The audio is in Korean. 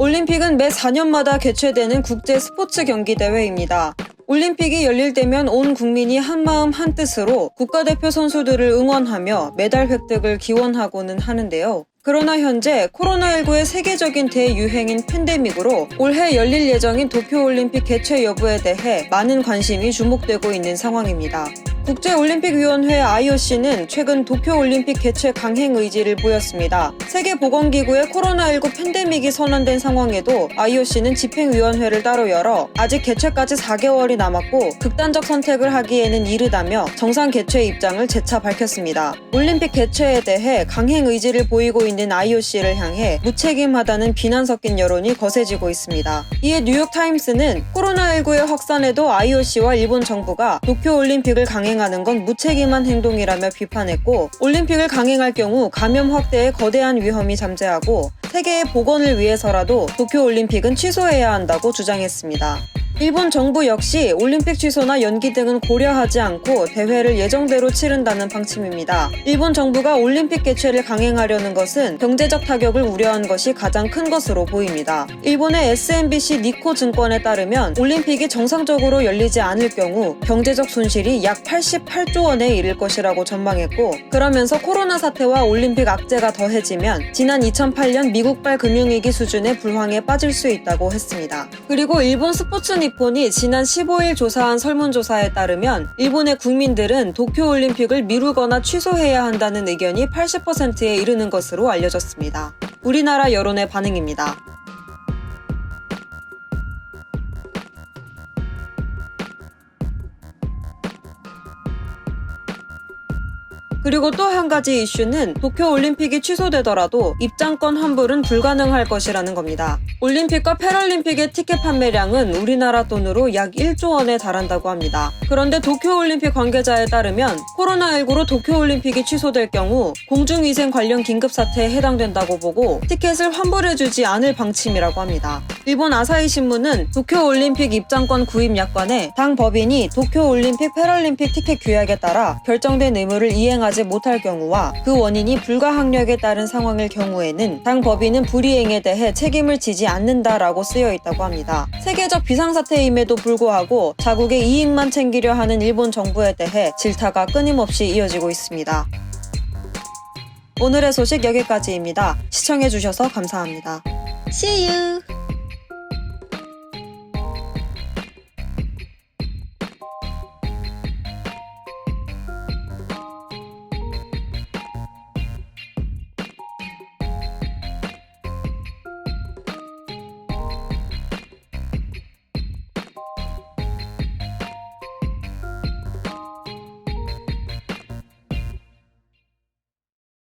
올림픽은 매 4년마다 개최되는 국제 스포츠 경기 대회입니다. 올림픽이 열릴 때면 온 국민이 한마음 한뜻으로 국가대표 선수들을 응원하며 메달 획득을 기원하고는 하는데요. 그러나 현재 코로나19의 세계적인 대유행인 팬데믹으로 올해 열릴 예정인 도쿄올림픽 개최 여부에 대해 많은 관심이 주목되고 있는 상황입니다. 국제올림픽위원회 IOC는 최근 도쿄올림픽 개최 강행 의지를 보였습니다. 세계보건기구의 코로나19 팬데믹이 선언된 상황에도 IOC는 집행위원회를 따로 열어 아직 개최까지 4개월이 남았고 극단적 선택을 하기에는 이르다며 정상 개최 입장을 재차 밝혔습니다. 올림픽 개최에 대해 강행 의지를 보이고 있는 IOC를 향해 무책임하다는 비난 섞인 여론이 거세지고 있습니다. 이에 뉴욕타임스는 코로나19의 확산에도 IOC와 일본 정부가 도쿄올림픽을 강행하는 건 무책임한 행동이라며 비판했고, 올림픽을 강행할 경우 감염 확대에 거대한 위험이 잠재하고 세계의 보건을 위해서라도 도쿄올림픽은 취소해야 한다고 주장했습니다. 일본 정부 역시 올림픽 취소나 연기 등은 고려하지 않고 대회를 예정대로 치른다는 방침입니다. 일본 정부가 올림픽 개최를 강행하려는 것은 경제적 타격을 우려한 것이 가장 큰 것으로 보입니다. 일본의 SMBC 니코 증권에 따르면 올림픽이 정상적으로 열리지 않을 경우 경제적 손실이 약 88조 원에 이를 것이라고 전망했고, 그러면서 코로나 사태와 올림픽 악재가 더해지면 지난 2008년 미국발 금융위기 수준의 불황에 빠질 수 있다고 했습니다. 그리고 일본 스포츠 니폰이 지난 15일 조사한 설문조사에 따르면 일본의 국민들은 도쿄올림픽을 미루거나 취소해야 한다는 의견이 80%에 이르는 것으로 알려졌습니다. 우리나라 여론의 반응입니다. 그리고 또 한 가지 이슈는 도쿄올림픽이 취소되더라도 입장권 환불은 불가능할 것이라는 겁니다. 올림픽과 패럴림픽의 티켓 판매량은 우리나라 돈으로 약 1조 원에 달한다고 합니다. 그런데 도쿄올림픽 관계자에 따르면 코로나19로 도쿄올림픽이 취소될 경우 공중위생 관련 긴급사태에 해당된다고 보고 티켓을 환불해주지 않을 방침이라고 합니다. 일본 아사히 신문은 도쿄올림픽 입장권 구입 약관에 당 법인이 도쿄올림픽 패럴림픽 티켓 규약에 따라 결정된 의무를 이행하지 못할 경우와 그 원인이 불가항력에 따른 상황일 경우에는 당 법인은 불이행에 대해 책임을 지지 않는다라고 쓰여 있다고 합니다. 세계적 비상사태임에도 불구하고 자국의 이익만 챙기려 하는 일본 정부에 대해 질타가 끊임없이 이어지고 있습니다. 오늘의 소식 여기까지입니다. 시청해주셔서 감사합니다. See you!